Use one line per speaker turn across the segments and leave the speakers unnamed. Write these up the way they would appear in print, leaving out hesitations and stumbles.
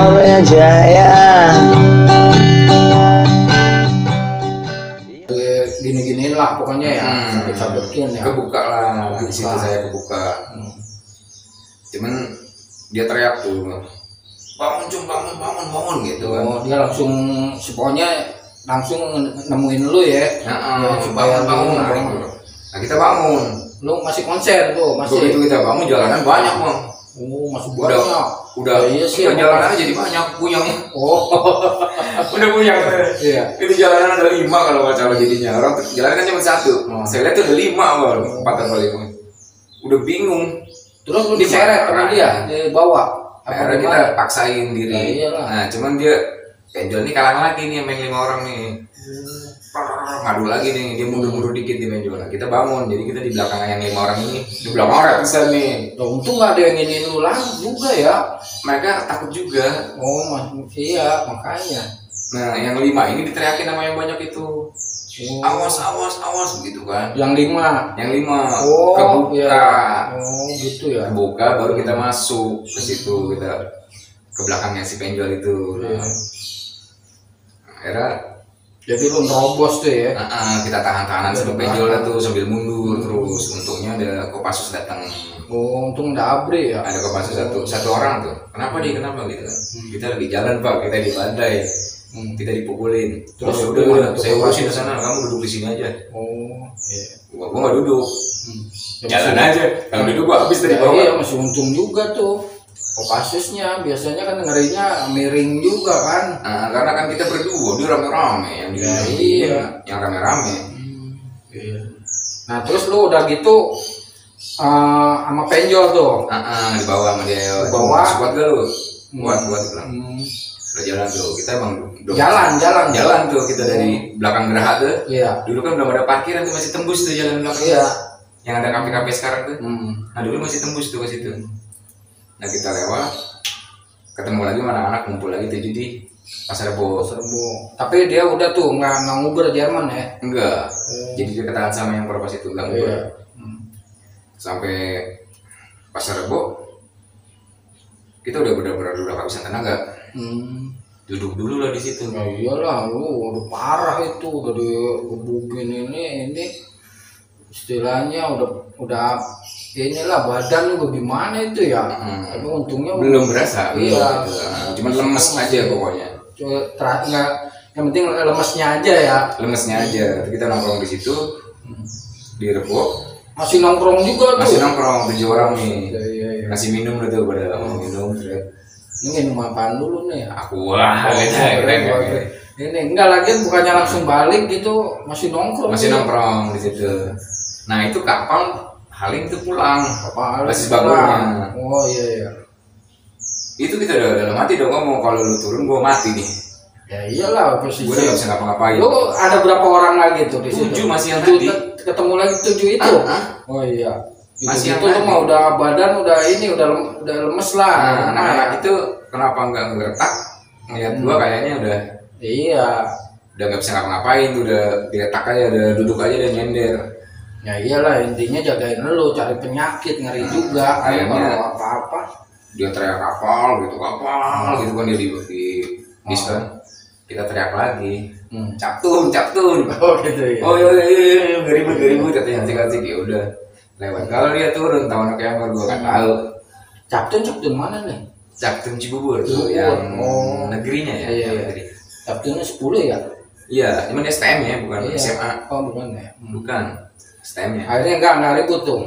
Surabaya Jaya.
Gini-giniin lah pokoknya ya, sabut-sabutin ya.
Kebuka lah, di situ saya kebuka. Cuman dia teriak tuh, bangun cum, bangun gitu kan.
Oh, dia langsung pokoknya langsung nemuin lu ya.
Supaya bangun. Nah kita bangun.
Lu masih konser tuh, masih.
Begitu kita bangun jalanan banyak bang.
Oh, masih banyak.
Udah
iya sih.
Jalanan jadi banyak, punyang.
Oh,
udah punyang.
iya.
Itu jalanan ada 5 kalau nggak salah jadinya. Orang jalanan kan cuma 1. Saya lihat tuh ada 5 awal, 4 atau 5. Udah bingung.
Terus lu diseret sama dia, dibawa.
Akhirnya kita paksain diri.
Nah,
cuman dia penjol nih kalah lagi nih main 5 orang nih. Ngadu lagi nih, dia mundur-mundur dikit di penjol. Nah, kita bangun, jadi kita di belakang yang 5 orang ini. Di belakang orang bisa nih.
Untung nggak ada yang ingin lu lagi juga ya.
Mereka takut juga.
Oh, iya makanya.
Nah, yang 5 ini diteriakin sama yang banyak itu. Awas begitu kan.
Yang 5. Oh,
kebuka.
Iya. Oh, gitu ya.
Kebuka baru kita masuk ke situ, kita ke belakangnya si penjol itu.
Iya.
Akhirnya
jadi lu nerobos tuh ya.
kita tahan-tahanan sama penjol tuh sambil mundur terus. Untungnya ada Kopassus datang.
Oh, untung ada Abri ya.
Ada Kopassus satu orang tuh. Kenapa gitu? Kita lagi jalan Pak, kita di badai. Kita dipukulin. Terus udah saya urusin ke sana, kamu duduk di sini aja.
Oh, iya.
Gua nggak duduk. Jalan aja. Kalau duduk gua habis dari bawah.
Iya, masih untung juga tuh. Kopassusnya biasanya kan ngerinya miring juga kan.
Nah, karena kan kita berdua, dia rame-rame yang yang rame-rame.
Iya. Nah, terus lu udah gitu sama penjol tuh.
Dibawa sama dia.
Dibawa.
Kuat gak lu? Kuat bilang. Udah jalan tuh, kita emang jalan tuh kita dari belakang Geraha tuh.
Iya.
Dulu kan belum ada parkiran tuh, masih tembus tuh jalan belakang.
Iya.
Yang ada kafe-kafe sekarang tuh. Nah dulu masih tembus tuh ke situ. Nah kita lewat, ketemu lagi sama anak-anak ngumpul lagi tuh di Pasar Rebo.
Tapi dia udah tuh nggak nguber Jerman ya?
Enggak. Jadi dia ketahan sama yang perpas itu nggak nguber. Sampai Pasar Rebo, kita udah benar-benar udah kehabisan tenaga. Duduk dulu lah di situ.
Ya iyalah, lu udah parah itu, udah digebukin ini istilahnya udah inilah badan lu bagaimana itu ya. Tapi untungnya
belum berasa.
Iya.
Cuma lemes aja pokoknya.
Nggak, yang penting lemesnya aja ya.
Lemesnya aja. Kita nongkrong di situ di Rebo.
Masih nongkrong juga tuh.
Masih nongkrong 7 orang nih.
Iya.
Masih minum udah tuh pada minum.
Ini minum apaan dulu nih?
Aqua
Ini enggak lagi bukannya langsung balik gitu, masih nongkrong.
Masih nongkrong di situ. Nah itu kapal Halim itu pulang. Basis bagurnya.
Oh iya.
Itu kita udah mati dong ngomong, kalau lu turun gua mati nih.
Ya iyalah posisi.
Gua udah gak bisa ngapa-ngapain.
Lu ada berapa orang lagi tuh di situ?
7 masih yang tadi.
Ketemu lagi 7 itu. Oh iya.
Masih
itu lu mah udah badan udah lemes lah.
Nah, anak-anak itu kenapa nggak ngeretak? Ngeliat gua kayaknya udah.
Iya.
Udah nggak bisa ngapa-ngapain, udah diletak aja, udah duduk aja dan nyender.
Ya iyalah, intinya jagain lu, cari penyakit, ngeri juga. Kalau apa-apa.
Dia teriak kapal gitu kan dia di kan. Kita teriak lagi. Captun.
Oh gitu ya.
Oh iya, ribut katanya asik ya udah. Lewat. Kalau dia turun tahun yang gua nggak tahu.
Captun mana nih?
Captun Cibubur tuh yang negerinya ya.
Iya. Captunnya 10 ya?
Iya, cuman dia STM ya, bukan SMA.
Oh bukan ya?
Bukan STM ya.
Akhirnya nggak ribut tuh.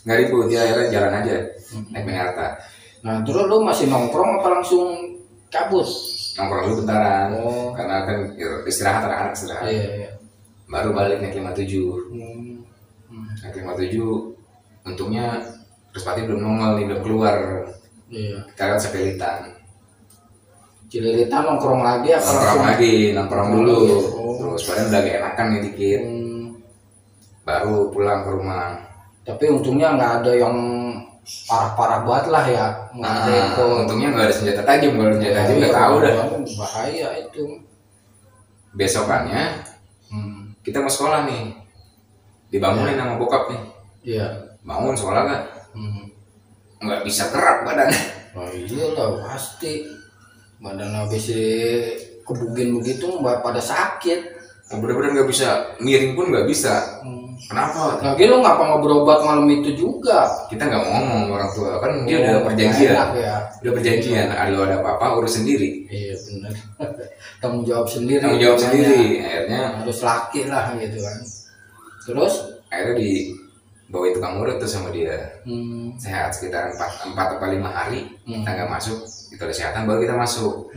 Nggak ribut, dia akhirnya jalan aja naik Mekarta.
Nah terus lu masih nongkrong apa langsung cabut?
Nongkrong dulu bentaran, karena kan istirahat anak-anak istirahat.
Iya.
Baru balik naik 57. Naik 57, untungnya Respati belum nongol nih, belum keluar.
Iya.
Kita kan sepelitan.
Cililitan nongkrong lagi apa
nongkrong dulu. Terus badan udah gak enakan nih dikit. Baru pulang ke rumah.
Tapi untungnya nggak ada yang parah-parah banget lah ya.
Untungnya nggak ada senjata tajam. Kalau senjata tajam nggak tahu dah.
Bahaya itu.
Besokannya kita mau sekolah nih, dibangunin sama bokap nih.
Iya.
Bangun sekolah nggak bisa gerak badan.
Oh iyalah pasti. badan habis kebugin begitu pada sakit.
Bener-bener nggak bisa miring pun nggak bisa. Kenapa?
Lagi lu ngapa nggak berobat malam itu juga?
Kita nggak ngomong orang tua kan dia udah perjanjian.
Ya.
Udah perjanjian. Kalau ada apa-apa urus sendiri.
Iya benar. Tanggung jawab sendiri.
Tanggung jawab sendiri. Akhirnya
harus laki lah gitu kan. Terus?
Akhirnya dibawain tukang urut tuh sama dia. Sehat sekitar 4 atau 5 hari. Kita nggak masuk. Kita udah kesehatan baru kita masuk.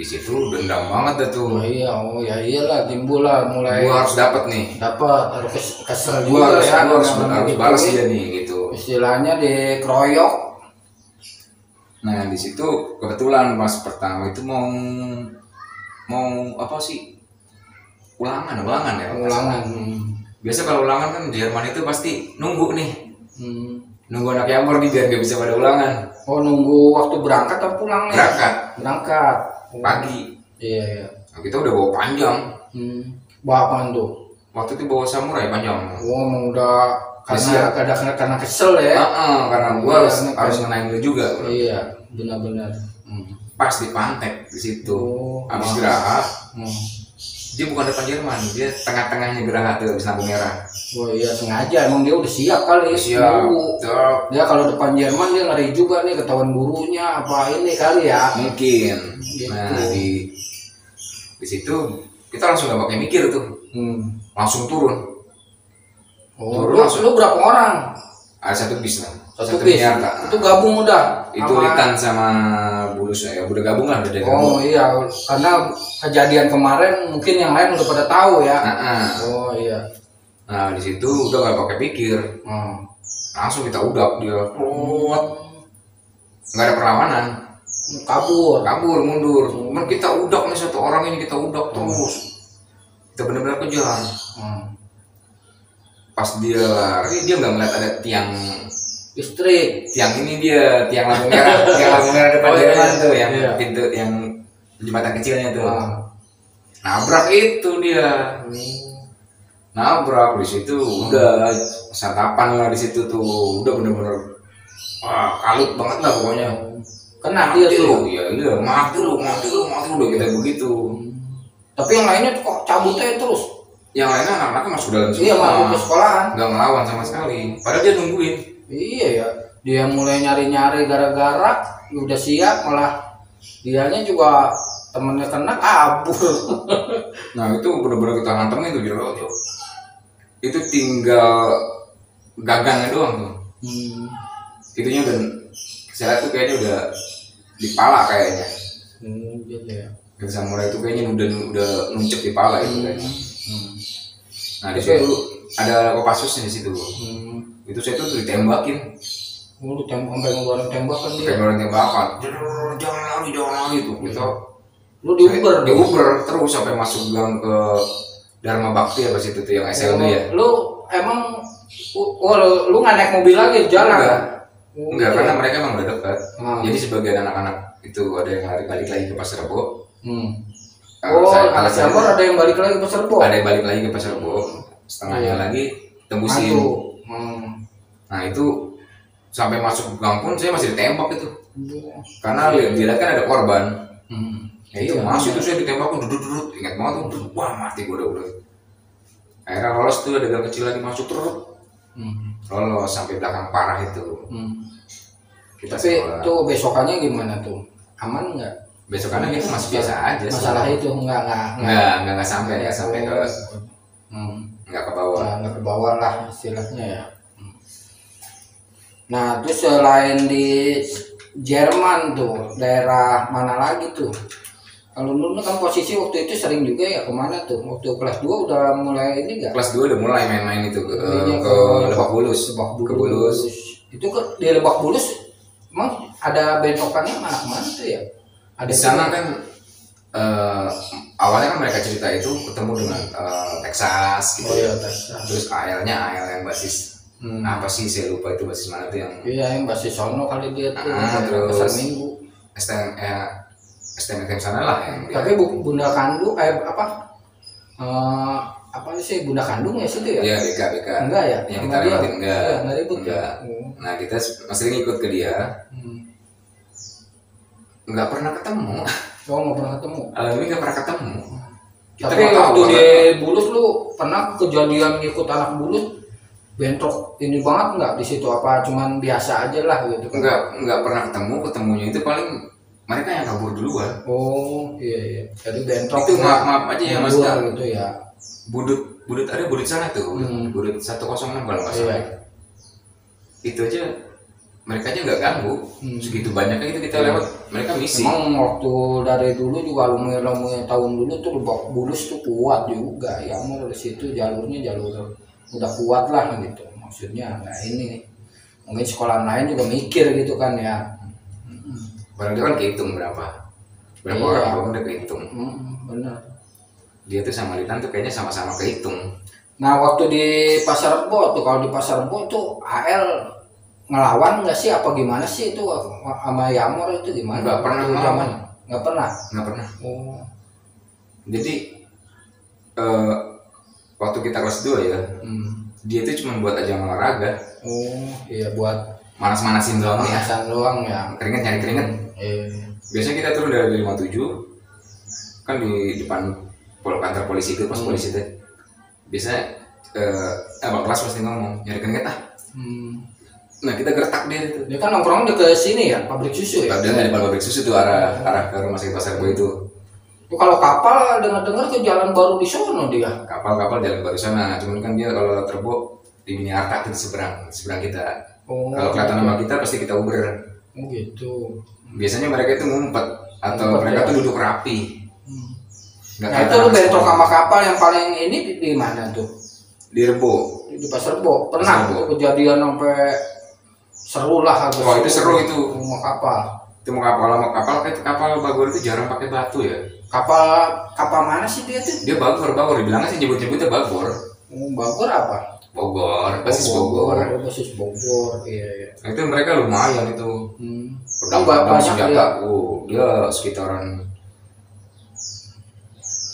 Di situ dendam banget dah tuh.
Oh ya iyalah, timbul lah mulai.
Gua harus dapat nih.
Harus kesel juga ya.
Harus balas dia nih gitu.
Istilahnya dikeroyok.
Nah di situ kebetulan pas pertama itu mau apa sih? Ulangan ya.
Ulangan.
Biasa kalau ulangan kan di Jerman itu pasti nunggu nih. Nunggu anak Yamor nih biar gak bisa pada ulangan.
Oh nunggu waktu berangkat atau pulang nih? Berangkat.
Pagi.
Iya.
Nah, kita udah bawa panjang.
Bawa apaan tuh?
Waktu itu bawa samurai panjang.
Emang udah karena kesel ya?
Karena gua harus ngenain lu juga. Bro.
Iya, benar-benar.
Pas di Pantek di situ. Habis Geraha. Dia bukan depan Jerman, dia tengah-tengahnya Geraha tuh habis lampu merah.
Oh iya sengaja, emang dia udah siap kali.
Siap.
Dia kalau depan Jerman dia ngeri juga nih ketahuan gurunya apa ini kali ya.
Mungkin. Gitu. Nah di situ kita langsung gak pakai mikir tuh. Langsung turun.
Lu berapa orang?
Ada satu bis lah.
Satu bis. Itu gabung udah.
Itu Litan sama Bulus ya, udah gabung lah udah gabung.
Iya, karena kejadian kemarin mungkin yang lain udah pada tahu ya. Oh iya.
Nah di situ udah gak pakai pikir. Langsung kita udak dia. Nggak ada perlawanan. Kabur mundur. Cuman kita udak nih satu orang ini kita udak terus. Kita benar-benar kejar. Pas dia lari dia nggak melihat ada tiang
listrik.
Tiang ini dia tiang lampu merah. Tiang lampu merah depan Jerman tuh yang pintu yang jembatan kecilnya tuh. Nabrak itu dia. Nabrak di situ udah santapan lah di situ tuh. Udah bener-bener kalut banget lah pokoknya.
Kena dia tuh.
Iya, mati lu udah kita begitu.
Tapi yang lainnya tuh kok cabutnya terus.
Yang lainnya anak-anaknya masuk dalam sekolah.
Iya, masuk ke sekolahan.
Gak ngelawan sama sekali. Padahal dia nungguin.
Iya ya. Dia mulai nyari-nyari gara-gara udah siap malah dianya juga temennya kena kabur.
Nah itu bener-bener kita hantemin tuh Jero. Itu tinggal gagangnya doang tuh. Itunya udah saya tuh kayaknya udah di pala kayaknya.
Gitu ya.
Yang samurai itu kayaknya udah nuncep di pala itu kayaknya. Nah di situ ada Kopassusnya di situ. Itu saya tuh ditembakin.
Sampai ngeluarin tembakan dia.
Tembakan. Jangan lari tuh. Gitu.
Lu diuber
terus sampai masuk gang ke Dharma Bakti apa situ tuh yang SLB ya.
Lu emang lu nggak naik mobil lagi jalan?
Enggak, karena mereka emang udah dekat. Jadi sebagian anak-anak itu ada yang balik lagi ke Pasar Rebo.
Anak Jamor ada yang balik lagi ke Pasar Rebo.
Ada yang balik lagi ke Pasar Rebo. Setengahnya lagi tembusin. Nah itu sampai masuk gang pun saya masih ditembak itu. Karena dilihat kan ada korban. Ya itu masuk itu saya ditembak duduk ingat banget tuh. Wah mati gue udah. Akhirnya lolos tuh ada gang kecil lagi masuk terus. Lolos sampai belakang parah itu.
Tapi itu besokannya gimana tuh? Aman nggak?
Besokannya itu masih biasa aja.
Masalah itu
nggak sampai ke nggak ke bawah.
Nggak ke bawah lah istilahnya ya. Nah terus selain di Jerman tuh daerah mana lagi tuh? Kalau lu kan posisi waktu itu sering juga ya kemana tuh? Waktu kelas 2 udah mulai ini nggak?
Kelas 2 udah mulai main-main itu ke Lebak Bulus. Ke Bulus.
Itu di Lebak Bulus emang ada bentrokannya mana tuh ya?
Di sana kan awalnya kan mereka cerita itu ketemu dengan Texas gitu.
Texas.
Terus AL yang basis apa sih saya lupa itu basis mana tuh yang.
Iya yang basis sono kali dia tuh.
Terus
Pasar Minggu.
STM sana lah yang.
Tapi Bunda Kandung apa sih Bunda Kandung ya situ ya?
Iya BK.
Enggak ya?
Yang kita lewatin
enggak.
Nah kita sering ikut ke dia. nggak pernah ketemu.
Oh, nggak pernah ketemu.
Alami nggak pernah ketemu. Kita
Tapi
nggak tahu,
waktu
kan?
di Bulus lu pernah kejadian ikut anak Bulus bentrok ini banget nggak di situ, apa cuman biasa aja lah gitu kan?
Nggak pernah ketemu. Ketemunya itu paling mereka yang kabur duluan.
Oh iya. Jadi bentrok
Itu maaf aja ya maksudnya.
gitu ya.
Budut ada budut sana tuh. Budut 106 kalau nggak salah. Itu aja mereka aja nggak ganggu. Segitu banyaknya itu kita lewat, mereka misi.
Emang waktu dari dulu juga alumni tahun dulu tuh Lebak Bulus tuh kuat juga ya, mau dari situ jalurnya jalur udah kuat lah gitu maksudnya. Nah ini mungkin sekolah lain juga mikir gitu kan ya.
Barang dia kan kehitung berapa orang doang udah kehitung.
Benar.
Dia tuh sama Litan tuh kayaknya sama-sama kehitung.
Nah waktu di Pasar Rebo tuh, kalau di Pasar Rebo tuh AL ngelawan nggak sih apa gimana sih itu sama Yamor itu gimana?
Nggak pernah ngelawan.
Nggak pernah.
Oh. Jadi waktu kita kelas 2 ya, dia itu cuma buat ajang olahraga.
Oh iya, buat
manas-manasin doang ya.
Manasan doang ya.
Keringet, nyari keringet. Biasanya kita turun dari 57 kan di depan kantor polisi itu, pos polisi itu. Biasanya abang kelas pasti ngomong nyari keringet ah. Nah kita gertak dia itu.
Dia kan nongkrong ke sini ya, pabrik susu ya.
Dia nggak di pabrik susu tuh, arah ke rumah sakit Pasar Rebo itu.
Kalau kapal dengar ke jalan baru di sono dia.
Kapal jalan baru sana, cuman kan dia kalau Terbo di Miniarta itu seberang kita. Kalau kelihatan nama kita pasti kita uber.
Oh gitu.
Biasanya mereka itu ngumpet atau mereka tuh duduk rapi.
Nah itu lu bentrok sama kapal yang paling ini di mana tuh?
Di Rebo.
Di Pasar Rebo. Pernah kejadian sampai seru lah.
Oh itu seru itu.
Mau kapal.
Itu mau kapal Bagor itu jarang pakai batu ya.
Kapal mana sih dia tuh?
Dia Bagor, dibilangnya sih nyebutnya Bagor.
Bagor apa?
Basis Bogor.
Basis Bogor, iya.
Nah, itu mereka lumayan itu.
Banyak
senjata, dia sekitaran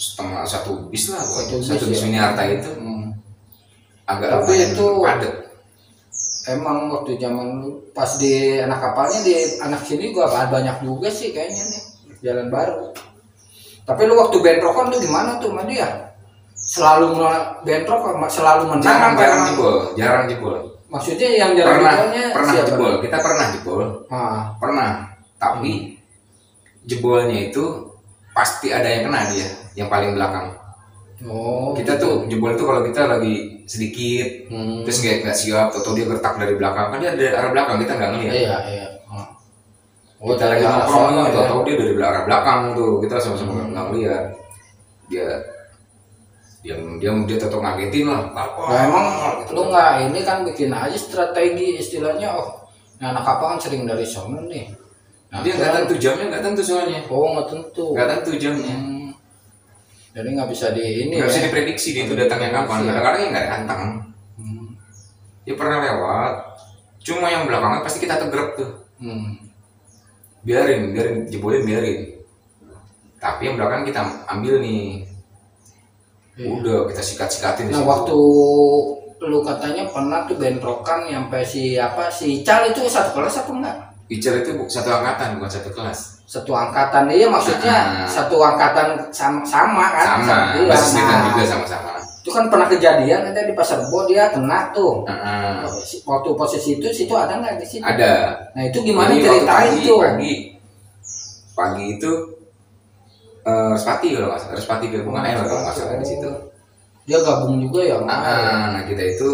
setengah satu bis lah, satu bis Miniarta itu. Agak
tapi itu
padat.
Emang waktu zaman pas di anak kapalnya, di anak sini gua banyak juga sih kayaknya nih jalan baru. Tapi lu waktu bentrokan tuh gimana tuh sama dia? Selalu bentrok, selalu menang?
Jarang jebol.
Maksudnya yang jalan
pernah jebol. Kita pernah jebol. Pernah. Tapi jebolnya itu pasti ada yang kena dia, yang paling belakang. Kita tuh jebol itu kalau kita lagi sedikit, terus nggak siap, atau dia gertak dari belakang, kan dia dari arah belakang kita nggak ngeliat.
Iya.
Kita lagi nongkrong, atau dia dari arah belakang tuh, kita sama-sama nggak ngeliat. Dia tetap ngagetin lah.
Nah emang lu nggak ini kan bikin aja strategi istilahnya. Anak kapal kan sering dari sono nih.
Dia nggak tentu jamnya, nggak tentu soalnya.
Nggak tentu.
Nggak tentu jamnya.
Jadi nggak bisa
nggak bisa diprediksi dia itu datangnya kapan. Kadang-kadang ya nggak datang. Dia pernah lewat, cuma yang belakangnya pasti kita tegrep tuh. Biarin jebolin. Tapi yang belakang kita ambil nih. Udah kita sikat-sikatin.
Nah waktu lu katanya pernah tuh bentrokan sampai si Ical itu satu kelas apa enggak?
Ical itu satu angkatan, bukan satu kelas.
Satu angkatan, iya maksudnya satu angkatan sama kan?
Sama, basis juga sama-sama.
Itu kan pernah kejadian nanti di Pasar Rebo dia kena tuh. Waktu posisi situ ada nggak di situ?
Ada.
Nah itu gimana ceritain tuh?
Pagi itu Respati kalau nggak salah, Respati ke Bunga Air kalau nggak salah di situ.
Dia gabung juga ya?
Nah kita itu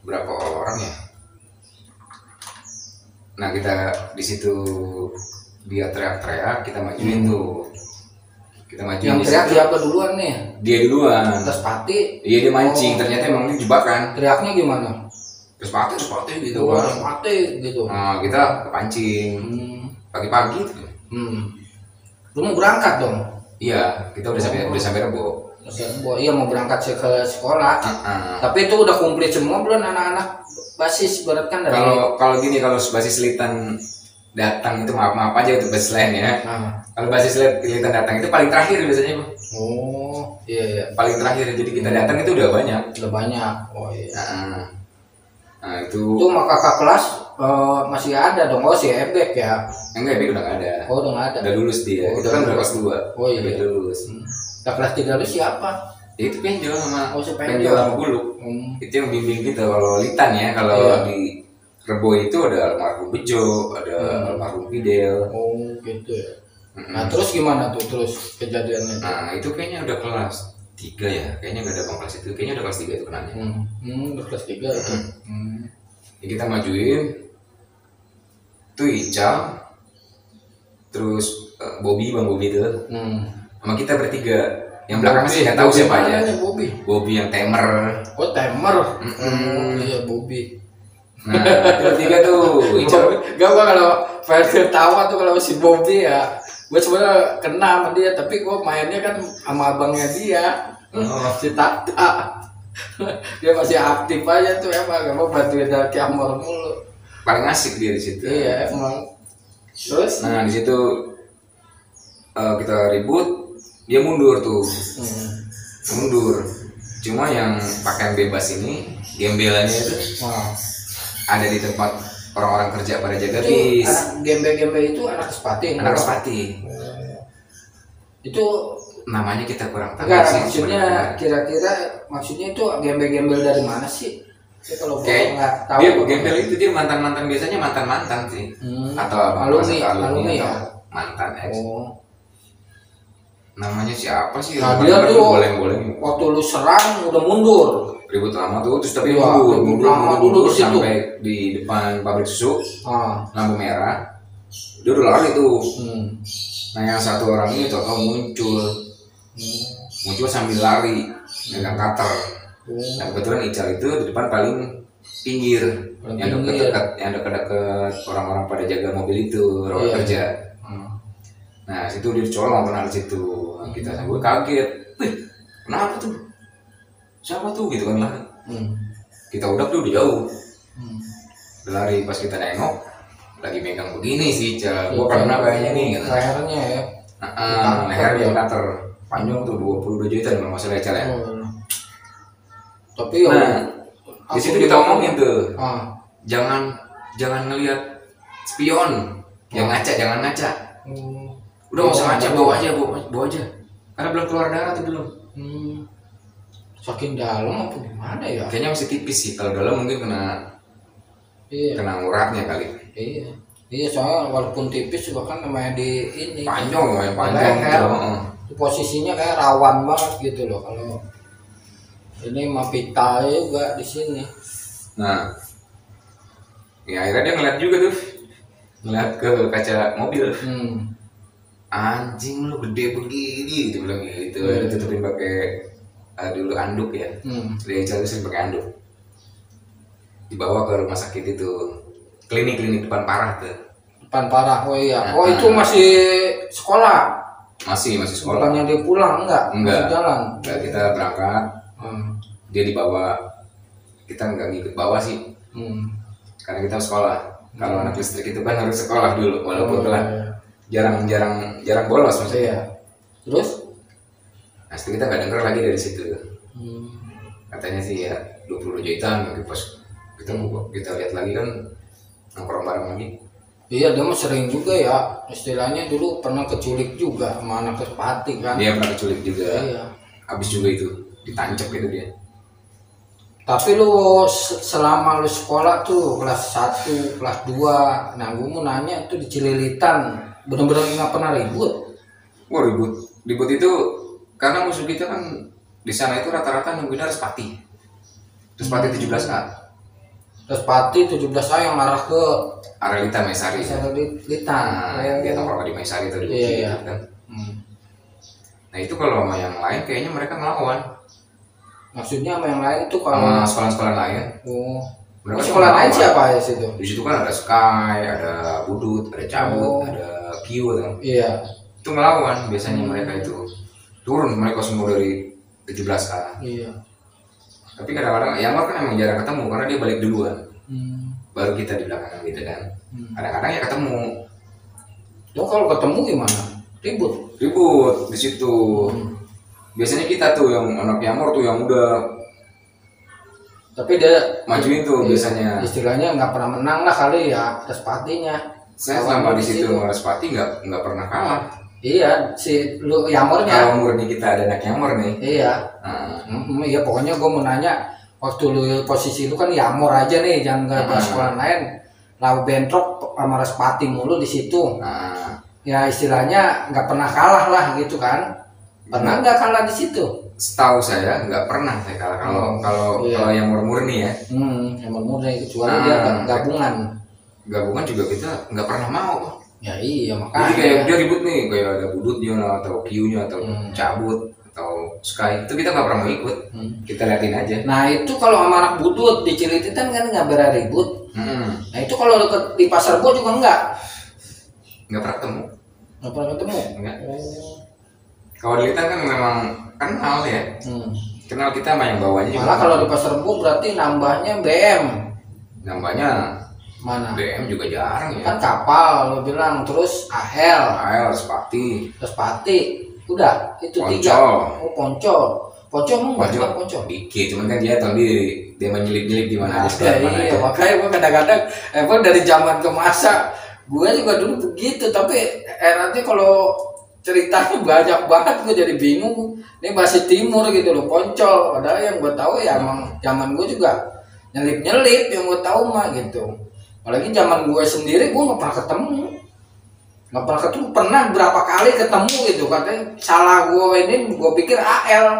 berapa orang ya? Nah kita di situ dia teriak-teriak, kita majuin tuh. Kita majuin.
Yang teriak siapa duluan nih?
Dia duluan.
Respati?
Iya dia mancing, ternyata emang ini jebakan.
Teriaknya gimana?
Respati gitu kan.
Respati gitu.
Nah kita kepancing pagi-pagi tuh.
Lu mau berangkat dong?
Iya, kita udah sampai Rebo.
Iya mau berangkat ke sekolah. Tapi itu udah komplit semua belum anak-anak basis berat kan dari.
Kalau gini, kalau basis Litan datang itu maaf aja itu basis lain ya. Kalau basis Litan datang itu paling terakhir biasanya, Bang.
Iya.
Paling terakhir, jadi kita datang itu udah banyak.
Oh iya.
Nah itu.
Itu maka kakak kelas masih ada dong. Oh si Ebek ya.
Enggak, Ebek udah nggak ada.
Oh udah nggak ada.
Udah lulus dia.
Oh,
itu kan udah kelas 2.
Oh iya.
Ebek lulus.
Nah, kelas 3 lu siapa?
Ya, itu Penjol sama
si
Penjol sama Buluk. Itu yang bimbing kita kalau Litan ya. Kalau di Rebo itu ada almarhum Bejo, ada almarhum Fidel.
Oh gitu ya. Nah terus gimana tuh terus kejadiannya?
Nah itu kayaknya udah kelas 3 ya. Kayaknya nggak ada bang kelas itu. Kayaknya udah kelas 3 itu kenanya.
Udah kelas 3 itu.
Ya, kita majuin. Tuh Ical. Terus Bobby, Bang Bobby itu. Sama kita bertiga. Yang belakangnya sih nggak tahu siapa aja. Bobby yang temer.
Oh temer. Iya Bobby.
Nah bertiga tuh Ical.
Gak, gua kalau versi tawa tuh kalau si Bobby ya, gue sebenarnya kena sama dia, tapi gue mainnya kan sama abangnya dia, si Tata. Dia masih aktif aja tuh emang, gak mau bantuin Daki Amor mulu.
Paling asik dia di situ.
Iya emang. Terus?
Nah di situ kita ribut, dia mundur tuh, mundur. Cuma yang pakaian bebas ini, gembelannya itu ada di tempat orang-orang kerja pada jaga bis.
Anak gembe-gembe itu anak Kespati.
Anak Kespati.
Itu
namanya kita kurang tahu.
Enggak,
sih.
maksudnya kira-kira maksudnya itu gembel-gembel dari mana sih? Saya kalau nggak tahu.
Dia gembel itu dia mantan-mantan, biasanya mantan-mantan sih. Atau
alumni ya.
Mantan ex.
Oh.
Namanya siapa sih?
Nah, dia tuh
boleh.
Waktu lu serang udah mundur.
Ribut lama tuh, terus tapi mundur sampai di depan pabrik susu, lampu merah. Dia udah lari tuh. Nah yang satu orang ini tuh muncul sambil lari dengan cutter. Nah kebetulan Ical itu di depan paling pinggir, yang dekat-dekat orang-orang pada jaga mobil itu, orang kerja. Nah situ dia dicolong kenal situ. Nah, kita gue kaget, kenapa tuh? Siapa tuh gitu kan lah. Kita udah tuh jauh. Berlari pas kita nengok lagi megang begini sih Ical. Gua pernah kayaknya nih gitu.
Lehernya ya.
Lehernya cutter panjang tuh 22 juta kalau masalah Ical ya.
Tapi
di situ kita ngomongin tuh. Jangan ngelihat spion. Yang ngaca jangan ngaca. Udah nggak usah ngaca, bawa aja. Karena belum keluar darah tuh belum.
Saking dalam apa gimana ya?
Kayaknya masih tipis sih. Kalau dalam mungkin kena uratnya kali.
Iya soalnya walaupun tipis juga kan namanya di ini.
Panjang
gitu. Posisinya kayak rawan banget gitu loh kalau ini mapita juga di sini.
Nah, ya akhirnya dia ngeliat juga tuh, ngeliat ke kaca mobil. Anjing lu gede begini, gitu bilang gitu. Ditutupin pakai dulu anduk ya. Dia Ical sering pakai anduk. Dibawa ke rumah sakit itu, klinik depan parah tuh. Depan parah,
oh iya. Itu masih sekolah.
Masih sekolah.
Bukannya dia pulang enggak? Masih jalan.
Enggak, kita berangkat. Dia dibawa, kita nggak ngikut bawa sih. Karena kita sekolah. Kalau anak listrik itu kan harus sekolah dulu, walaupun jarang bolos maksudnya.
Terus?
Nah, kita nggak denger lagi dari situ. Katanya sih ya 22 jutaan mungkin pas kita lihat lagi kan nongkrong bareng lagi.
Iya dia mah sering juga ya, istilahnya dulu pernah keculik juga sama anak Kespati kan.
Dia pernah keculik juga.
Iya.
Habis juga itu ditancap gitu dia.
Tapi lu selama lu sekolah tuh kelas 1, kelas 2, nah gue mau nanya tuh di Cililitan bener-bener nggak pernah ribut?
Wah ribut itu karena musuh kita kan di sana itu rata-rata nungguin Respati 17A.
Respati 17A yang arah ke
Arelita Maisari.
Arelita.
Dia nongkrong di Maisari tadi.
Iya.
Kan. Nah itu kalau sama yang lain kayaknya mereka ngelawan.
Maksudnya sama yang lain itu kalau
sekolah-sekolah lain.
Mereka sekolah lain siapa ya situ?
Di situ kan ada Sky, ada Budut, ada Cabut, ada Kio kan.
Iya.
Itu ngelawan biasanya mereka itu. Turun mereka semua dari 17A.
Iya.
Tapi kadang-kadang yang kan emang jarang ketemu karena dia balik duluan. Baru kita di belakangan gitu kan. Kadang-kadang ya ketemu.
Lo kalau ketemu gimana? Ribut
di situ. Biasanya kita tuh yang anak Yamor tuh yang udah
Tapi dia
majuin tuh biasanya.
Istilahnya nggak pernah menang lah kali ya Respatinya.
Saya selama di situ Respati nggak pernah kalah.
Iya, si lu Yamornya.
Kalau murni kita ada anak Yamor nih.
Iya. Iya pokoknya gue mau nanya, waktu lu posisi lu kan Yamor aja nih, jangan nggak bahas sekolah lain. Lalu bentrok sama Respati mulu di situ. Ya istilahnya nggak pernah kalah lah gitu kan. Pernah nggak kalah di situ?
Setahu saya nggak pernah saya kalah kalau Yamor murni ya.
Yamor murni kecuali dia gabungan.
Gabungan juga kita nggak pernah mau.
Ya iya makanya.
Jadi kayak dia ribut nih, kayak ada budutnya atau Q-nya atau cabut atau Sky, itu kita nggak pernah mau ikut. Kita liatin aja.
Nah itu kalau sama anak budut di Cilititan kan nggak berani ribut. Nah itu kalau di Pasar Bo juga nggak
pernah ketemu.
Nggak pernah ketemu.
Enggak. Kalau di Litan kan memang kenal ya. Kenal kita sama yang bawahnya.
Malah kalau di Pasar Bo berarti nambahnya BM.
Nambahnya
mana?
BM juga jarang ya.
Kan kapal lo bilang, terus AL,
Respati,
udah itu
Poncol.
3. Oh Poncol.
Dikit, cuman kan dia tahu dia menyelip-nyelip di mana aja.
Iya, makanya gue kadang-kadang emang dari zaman ke masa gue juga dulu begitu, tapi nanti kalau ceritanya banyak banget gue jadi bingung. Ini bahasa timur gitu loh, Poncol. Padahal yang gue tahu ya emang zaman gue juga nyelip-nyelip yang gue tahu mah gitu. Apalagi zaman gue sendiri gue nggak pernah ketemu, pernah berapa kali ketemu gitu, katanya salah gue ini, gue pikir AL,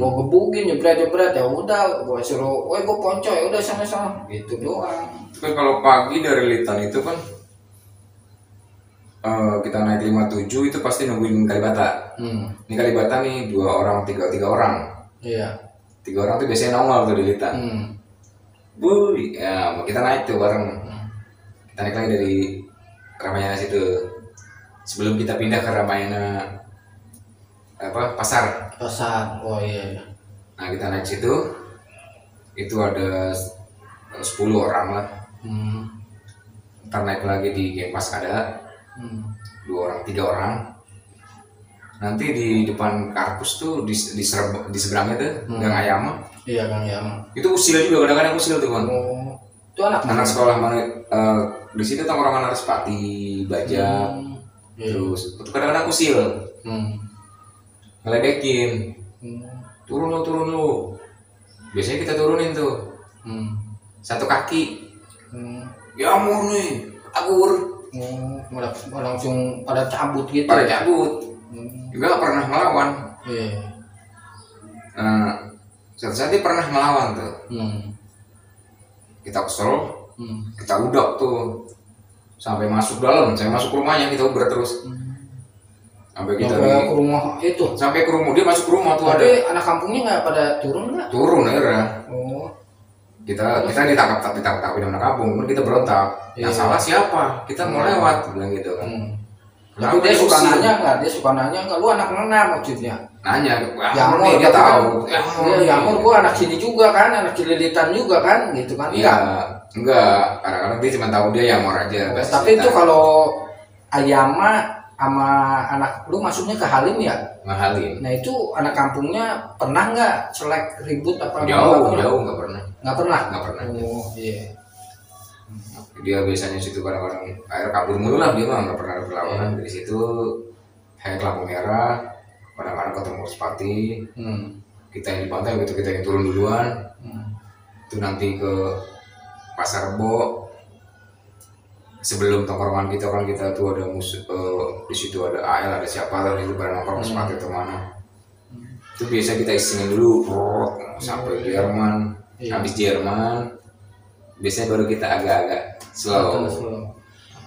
gue gebukin jebret ya udah, gue suruh, gue Poncol ya udah sama gitu doang.
Tapi kalau pagi dari Litan itu kan kita naik 57 itu pasti nungguin Kalibata. Ini Kalibata nih 2 orang, 3 orang.
Iya.
3 orang tuh biasanya nongol tuh di Litan. Ya kita naik tuh bareng. Kita naik lagi dari Ramayana situ. Sebelum kita pindah ke Ramayana pasar. Oh iya. Nah kita naik situ. Itu ada 10 orang lah. Ntar naik lagi di Genpas ada 2 orang, 3 orang. Nanti di depan kampus tuh di seberangnya tuh Gang Ayama. Iya
Gang Ayama.
Itu usil juga, kadang-kadang usil tuh bang.
Itu anak
sekolah mana? Di situ tongkrongan Respati, Bajak, terus kadang-kadang usil, ngeledekin, turun lu. Biasanya kita turunin tuh, 1 kaki. Ya mau nih, akur.
Langsung pada cabut gitu.
Juga gak pernah melawan. Suatu saat dia pernah melawan tuh. Kita kesel, kita udak tuh sampai masuk dalam. Saya masuk rumahnya, kita uber terus. Sampai kita
ke rumah itu.
Sampai ke rumah, dia masuk ke rumah tuh.
Tapi anak kampungnya nggak pada turun nggak?
Turun akhirnya. Kita ditangkap anak kampung, kemudian kita berontak. Yang salah siapa? Kita mau lewat, bilang gitu kan.
Tapi dia suka nanya nggak, lu anak mana maksudnya?
Nanya,
Yamor
dia tahu.
Yamor gua anak sini juga kan, anak Cililitan juga kan, gitu kan?
Iya, enggak. Kadang-kadang dia cuma tahu dia Yamor aja.
Tapi itu kalau Ayama sama anak lu masuknya ke Halim ya?
Halim.
Nah itu anak kampungnya pernah nggak selek ribut apa?
Jauh nggak pernah.
Nggak pernah.
Oh iya. Dia biasanya situ kadang-kadang air kabur mulu lah, dia mah nggak pernah ada perlawanan. Dari situ kayak lampu merah, kadang-kadang ketemu Respati. Kita yang di pantai gitu, kita yang turun duluan. Itu nanti ke Pasar Rebo. Sebelum tongkrongan kita kan kita tuh ada musuh, di situ ada AL, ada siapa, ada itu pada nongkrong Respati atau mana. Itu biasa kita isengin dulu, sampai Jerman. Habis Jerman, biasanya baru kita agak-agak slow.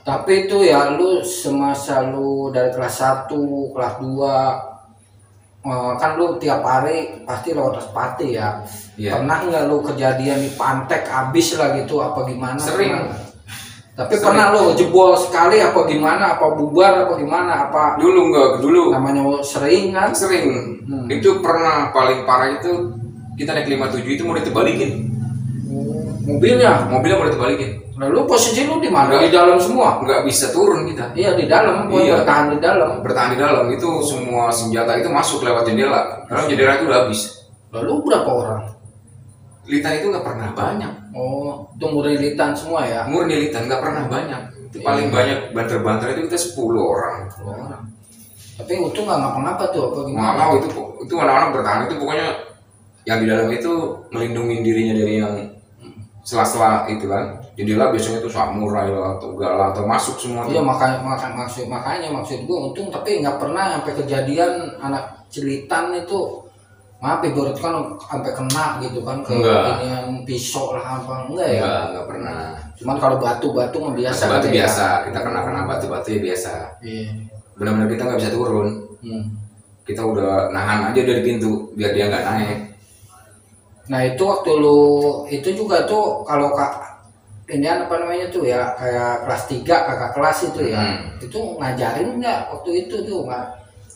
Tapi itu ya lu semasa lu dari kelas 1, kelas 2 kan lu tiap hari pasti lewat Respati ya. Pernah nggak lu kejadian di Pantek abis lah gitu apa gimana?
Sering.
Tapi pernah lu jebol sekali apa gimana? Apa bubar apa gimana? Apa
dulu
namanya sering kan?
Sering. Itu pernah paling parah itu kita naik 57 itu mau ditebalikin.
Mobilnya
mau ditebalikin.
Lalu posisi lu di mana? Di dalam semua?
Nggak bisa turun kita.
Iya di dalam. Bertahan di dalam. Itu semua senjata itu masuk lewat jendela. Karena jendela itu udah habis. Lalu berapa orang?
5 Litan itu nggak pernah banyak.
Oh, itu murni Litan semua ya?
Murni Litan nggak pernah banyak. Itu paling banyak banter-banter itu kita 10 orang.
10 orang. Tapi untung nggak ngapa-ngapa tuh apa gimana?
Nggak mau itu anak-anak bertahan itu pokoknya yang di dalam itu melindungi dirinya dari yang sela-sela itu kan. Jadilah biasanya itu samurai lah atau galak atau masuk semua.
Iya makanya maksud gue untung, tapi nggak pernah sampai kejadian anak Cilitan itu maaf ibarat kan sampai kena gitu kan ke ini pisau lah apa enggak ya?
Enggak pernah.
Cuman kalau batu-batu mah biasa.
Batu biasa, kita kena batu-batu ya biasa.
Iya.
Benar-benar kita nggak bisa turun. Kita udah nahan aja dari pintu biar dia nggak naik.
Nah itu waktu lu itu juga tuh kalau ini apa namanya tuh ya kayak kelas 3 kakak kelas itu ya, itu ngajarin nggak waktu itu tuh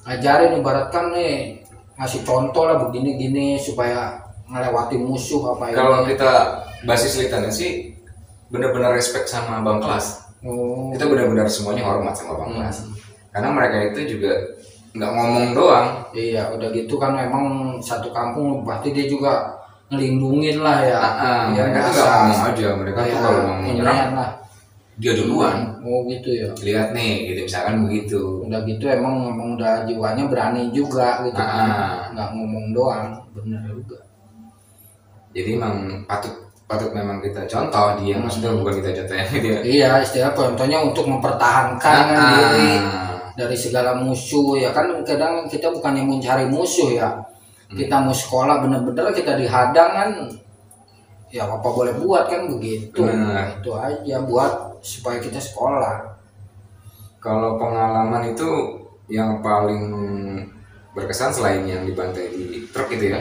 ngajarin ibaratkan nih ngasih contoh lah begini-gini supaya ngelewati musuh apa ya?
Kalau kita basis Litannya sih benar-benar respect sama abang kelas. Kita benar-benar semuanya hormat sama abang kelas. Karena mereka itu juga nggak ngomong doang.
Iya, udah gitu kan memang satu kampung pasti dia juga ngelindungin lah ya.
Mereka tuh nggak ngomong aja, mereka tuh kalau mau menyerang dia duluan.
Oh gitu ya.
Lihat nih, gitu misalkan begitu.
Udah gitu emang udah jiwanya berani juga gitu kan. Nggak ngomong doang, bener juga.
Jadi emang patut memang kita contoh dia, maksudnya bukan kita contohnya dia.
Iya, istilah contohnya untuk mempertahankan diri dari segala musuh ya kan. Kadang kita bukannya mencari musuh ya. Kita mau sekolah bener-bener kita dihadang kan, ya apa boleh buat kan begitu. Itu aja buat supaya kita sekolah.
Kalau pengalaman itu yang paling berkesan selain yang dibantai di truk itu ya,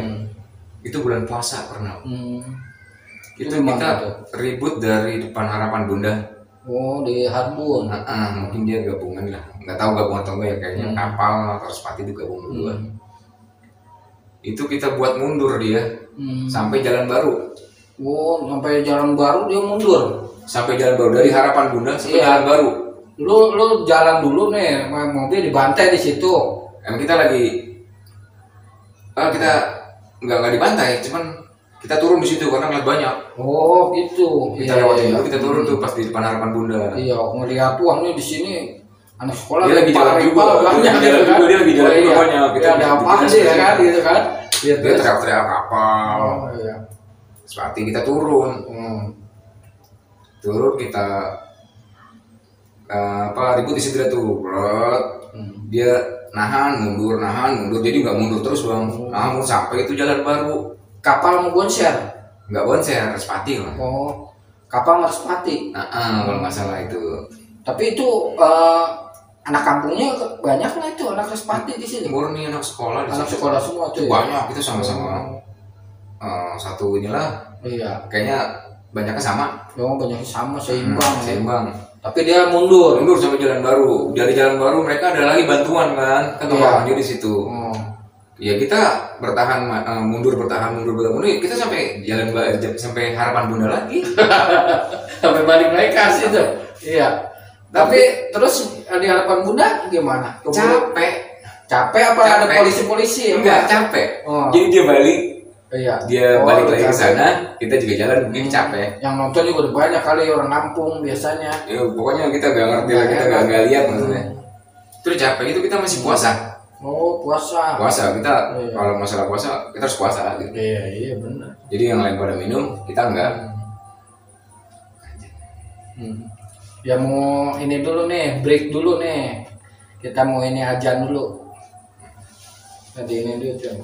itu bulan puasa pernah. Itu kita ribut dari depan Harapan Bunda.
Oh di Harbun.
Mungkin dia gabungan lah, nggak tahu gabungan atau enggak ya, kayaknya kapal atau Respati itu gabung berdua. Itu kita buat mundur dia sampai Jalan Baru.
Oh, sampai Jalan Baru dia mundur.
Sampai Jalan Baru dari Harapan Bunda sampai Jalan Baru.
Lu jalan dulu nih, mobil dibantai di situ.
Emang kita lagi kita nggak dibantai, cuman kita turun di situ karena ngeliat banyak.
Oh gitu.
Kita lewatin dulu, kita turun tuh pas di depan Harapan Bunda.
Iya, ngeliat tuh nih di sini anak sekolah
dia lagi jalan juga, dia lagi jalan juga banyak.
Kita ada apa sih ya kan, gitu kan?
Dia teriak-teriak kapal. Seperti kita turun, kita ribut di situ tuh, dia nahan mundur, jadi nggak mundur terus bang, namun sampai itu Jalan Baru.
Kapal mau bonser?
Nggak bonser, Respati lah.
Oh, kapal Respati.
Kalau nggak salah itu.
Tapi itu anak kampungnya banyak lah itu anak Respati di sini.
Murni anak sekolah.
Anak sekolah semua tuh.
Banyak, kita sama-sama satu inilah.
Iya.
Kayaknya banyaknya sama.
Oh, banyaknya sama, seimbang.
Seimbang.
Tapi dia mundur
sampai Jalan Baru. Dari Jalan Baru mereka ada lagi bantuan kan dia di situ. Ya kita bertahan mundur. Kita sampai sampai Harapan Bunda lagi.
Sampai balik lagi ke situ. Iya. Tapi terus di Harapan Bunda gimana? Capek apa ada polisi-polisi?
Enggak, capek. Jadi dia balik.
Iya.
Dia balik lagi ke sana, kita juga jalan mungkin capek.
Yang nonton juga udah banyak kali orang kampung biasanya.
Ya pokoknya kita gak ngerti lah, kita gak lihat maksudnya. Terus capek itu kita masih puasa.
Oh, puasa.
Kita kalau masalah puasa kita harus puasa gitu.
Iya benar.
Jadi yang lain pada minum, kita enggak.
Ya mau ini dulu nih, break dulu nih. Kita mau ini ajan dulu. Tadi ini dulu.